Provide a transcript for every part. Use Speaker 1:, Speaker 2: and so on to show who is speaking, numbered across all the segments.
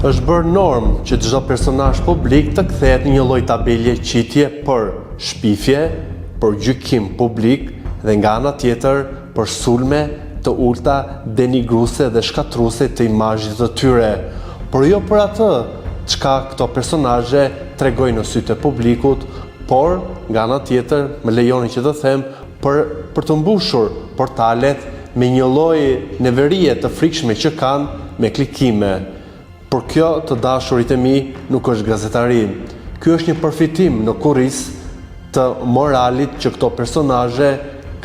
Speaker 1: Është bërë normë që çdo personazh publik të kthehet në një lloj tabelje qitje për shpifje, për gjykim publik dhe nga ana tjetër për sulme të ulta denigruese dhe shkatruese të imazhit të tyre, por jo për atë çka këto personazhe tregojnë në sytë e publikut, por nga ana tjetër më lejoni që të them për të mbushur portalet me një lloj neverie të frikshme që kanë me klikime. Por kjo, të dashurit e mi, nuk është gazetari. Ky është një përfitim në kurrizë të moralit që këto personazhe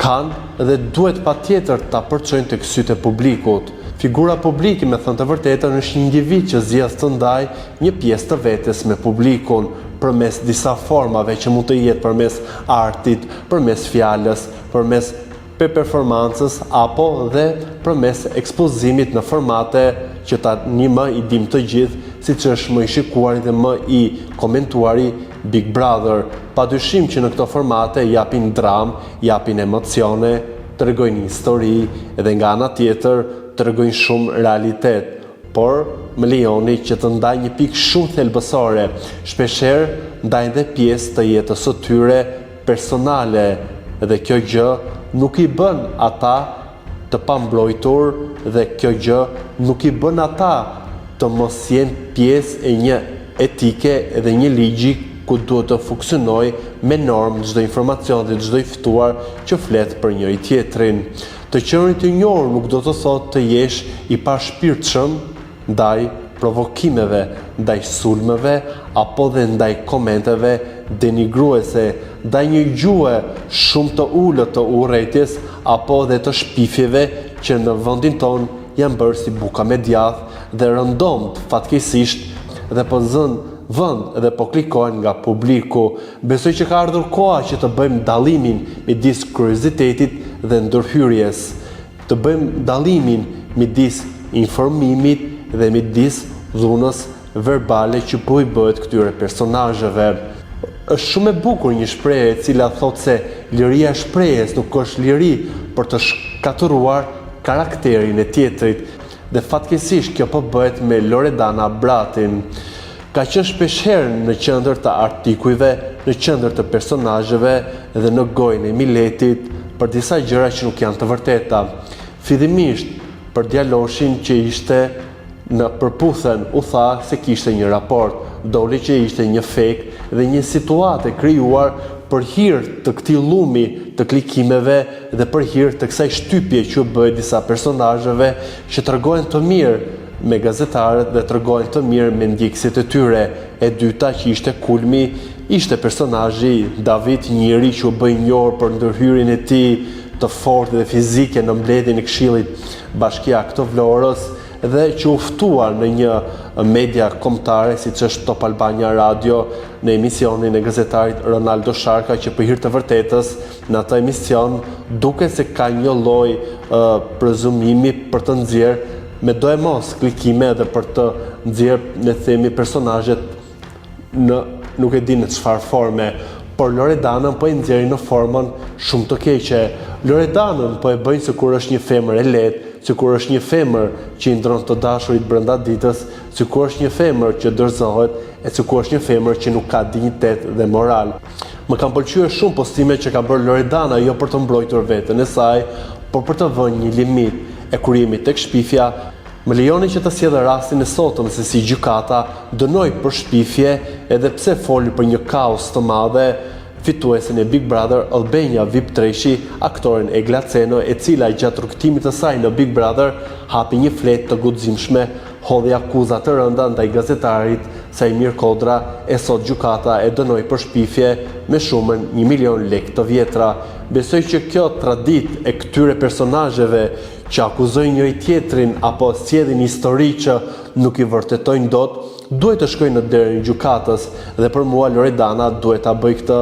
Speaker 1: kanë dhe duhet patjetër ta përçojnë tek sytë e publikut. Figura publike, me thënë të vërtetën, është një individ që zgjedh të ndajë një pjesë të vetes me publikun përmes disa formave që mund të jetë përmes artit, përmes fjalës, përmes performancës apo dhe përmes ekspozimit në formate që tani më i dim të gjithë, siç është më i shikuari dhe më i komentuari Big Brother. Padyshim që në këto formate japin dramë, japin emocione, tregojnë histori dhe nga ana tjetër tregojnë shumë realitet. Por më lejoni që të ndaj një pikë shumë thelbësore. Shpeshherë ndajnë dhe pjesë të jetës së tyre personale dhe kjo gjë nuk i bën ata të pambrojtur dhe kjo gjë nuk i bën ata të mos jenë pjesë e një etike dhe një ligji ku duhet të funksionojë me normë çdo informacion dhe çdo i ftuar që flet për njëri tjetrin. Të qenit i njohur nuk do të thotë të jesh i pashpirtshëm ndaj provokimeve, ndaj sulmeve apo dhe ndaj komenteve denigruese, ndaj një gjuhë shumë të ulët të urrëties apo dhe të shpifjeve që në vendin ton janë bërë si buka me djath dhe rëndomt fatkeqësisht dhe po zën vend dhe po klikojnë nga publiku. Besoj që ka ardhur koha që të bëjmë dallimin midis kuriozitetit dhe ndërhyrjes, të bëjmë dallimin midis informimit dhe midis dhunës verbale që po i bëhet këtyre personazheve. Është shumë e bukur një shprehje e cila thotë se liria e shprehjes nuk është liri për të shkatëruar karakterin e tjetrit. Dhe fatkeqësisht kjo po bëhet me Loredana Bratin. Ka qenë shpeshherë në qendër të artikujve, në qendër të personazheve dhe në gojën e Miletit për disa gjëra që nuk janë të vërteta. Fillimisht për djaloshin që ishte në përputhen u tha se kishte një raport, doli që ishte një fake dhe një situatë krijuar për hir të këtij llumi të klikimeve dhe për hir të kësaj shtypje që bëhet disa personazheve që tregojnë të mirë me gazetarët dhe tregojnë të mirë me ndjekësit e tyre. E dyta që ishte kulmi, ishte personazhi David Njeri që u bë i njohur për ndërhyrjen e tij të fortë dhe fizike në mbledhjen e Këshillit Bashkiak të Vlorës dhe që u ftuar në një media kombëtare siç është Top Albania Radio në emisionin e gazetarit Ronaldo Sharka që për hir të vërtetës në atë emision duket se ka një lloj prezumimi për të nxjerrë me do e mos klikime dhe për të nxjerrë le të themi personazhet në nuk e di në çfarë forme, por Loredanën po e nxjerrin në formën shumë të keqe. Loredanën po e bëjnë sikur është një femër e lehtë, sikur është një femër që i ndron të dashurit brenda ditës, sikur është një femër që dorëzohet e sikur është një femër që nuk ka dinjitet dhe moral. Më kanë pëlqyer shumë postimet që ka bërë Loredana jo për të mbrojtur veten e saj, por për të vënë një limit. E kur jemi tek shpifja, më lejoni që të sjellë rastin e sotëm se si gjykata dënoi për shpifje edhe pse foli për një kaos të madhe fituesen e Big Brother Albania Vip Treshi, aktoren Egla Ceno, e cila gjatë rrugtimit të saj në Big Brother hapi një fletë të guximshme, hodhi akuza të rënda ndaj gazetarit Sajmir Kodra e sot gjykata e dënoi për shpifje me shumën 1 milion lekë të vjetra. Besoj që kjo traditë e këtyre personazheve që akuzojnë njëri tjetrin apo sjellin histori që nuk i vërtetojnë dot, duhet të shkojnë në derën e gjykatës dhe për mua Loredana duhet ta bëjë këtë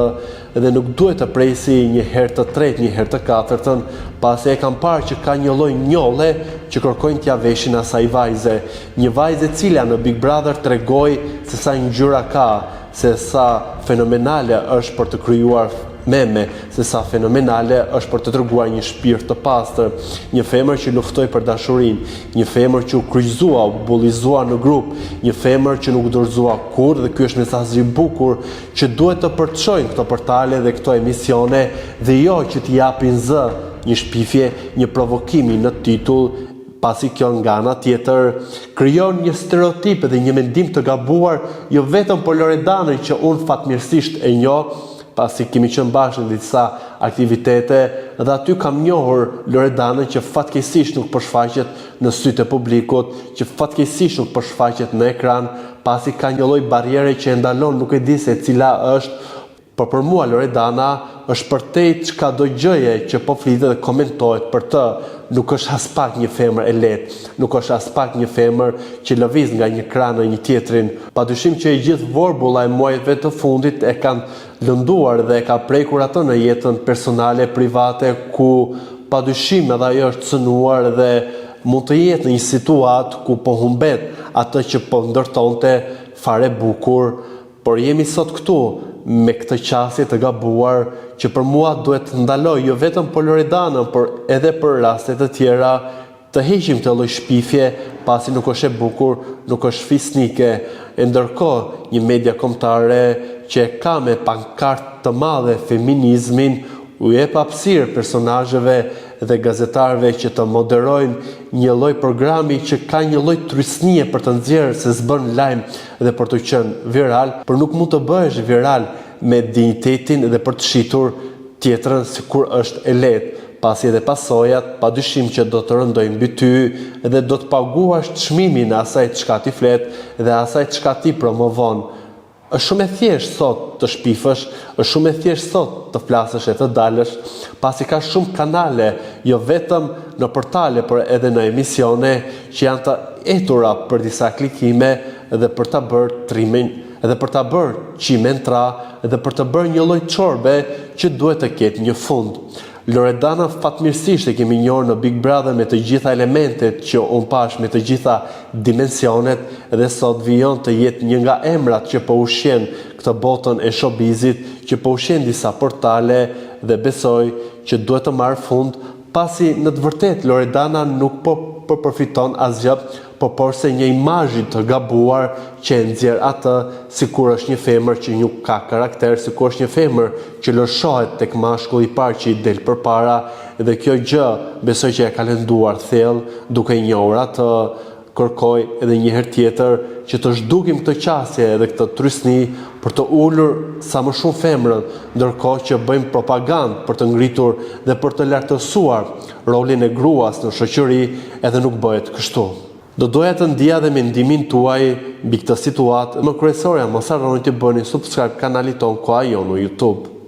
Speaker 1: dhe nuk duhet të presi një herë të tretë, një herë të katërtën, pasi e kam parë që ka një lloj njolle që kërkojnë t'ia veshin asaj vajze. Një vajzë e cila në Big Brother tregoi se sa ngjyra ka, se sa fenomenale është për të krijuar meme, se sa fenomenale është për të treguar një shpirt të pastër, një femër që luftoi për dashurinë, një femër që u kryqëzua, u bullizua në grup, një femër që nuk dorëzua kurrë dhe ky është mesazhi i bukur që duhet të përçojnë këto portale dhe këto emisione dhe jo që t'i japin zë, një shpifje, një provokimi në titull, pasi kjo nga ana tjetër krijon një stereotip dhe një mendim të gabuar jo vetëm për Loredanën që unë fatmirësisht e njoh, pasi kemi qenë bashkë në disa aktivitete dhe aty kam njohur Loredanën që fatkeqësisht nuk përshfaqet në sytë e publikut, që fatkeqësisht nuk përshfaqet në ekran, pasi ka një lloj barriere që e ndalon, nuk e di se cila është, por për mua Loredana është përtej çkado gjëje që po flitet dhe komentohet për të. Nuk është as pak një femër e lehtë, nuk është as pak një femër që lëviz nga një krah në një tjetrin. Padyshim që e gjithë vorbulla e muajve të fundit e kanë lënduar dhe e ka prekur atë në jetën personale, private, ku padyshim edhe ajo është cënuar dhe mund të jetë në një situatë ku po humbet atë që po ndërtonte fare bukur, por jemi sot këtu me këtë qasje të gabuar që për mua duhet të ndaloj jo vetëm për Loredanën, por edhe për raste të tjera të heqim të lloj shpifje, pasi nuk është e bukur, nuk është fisnike. E ndërkohë, një media kombëtare që e ka me pankartë të madhe feminizmin, u jep hapësirë personazheve dhe gazetarëve që të moderojnë një lloj programi që ka një lloj trysnie për të nxjerrë se s'bën lajm dhe për të qenë viral, por nuk mund të bëhesh viral me dinjitetin dhe për të shitur tjetrën sikur është e lehtë, pasi edhe pasojat padyshim që do të rëndojnë mbi ty dhe do të paguash çmimin e asaj çka ti flet dhe asaj çka ti promovon. Është shumë e thjeshtë sot të shpifësh, është shumë e thjeshtë sot të flasësh e të dalësh, pasi ka shumë kanale, jo vetëm në portale, por edhe në emisione që janë të etura për disa klikime dhe për ta bërë trimin, edhe për ta bërë qimentra, edhe për të bërë një lloj çorbe që duhet të ketë një fund. Loredana fatmirësisht e kemi njohur në Big Brother me të gjitha elementet që unë pash, me të gjitha dimensionet, dhe sot vijon të jetë një nga emrat që po ushqen këtë botën e showbizit, që po ushqen disa portale dhe besoj që duhet të marrë fund, pasi në të vërtetë Loredana nuk po përfiton asgjë, por se një imazh të gabuar që e nxjerr atë sikur është një femër që nuk ka karakter, sikur është një femër që lëshohet tek mashkulli i parë që i del përpara, dhe kjo gjë besoj që e ka lënduar thellë, duke i njohur atë, kërkoj edhe një herë tjetër që të zhdukim këtë qasje edhe këtë trysni për të ulur sa më shumë femrën, ndërkohë që bëjmë propagandë për të ngritur dhe për të lartësuar rolin e gruas në shoqëri, edhe nuk bëhet kështu. Do doja të ndija dhe mendimin tuaj mbi këtë situatë. Më kryesorja, mos harroni të bëni subscribe kanalit ton Koha Jon në YouTube.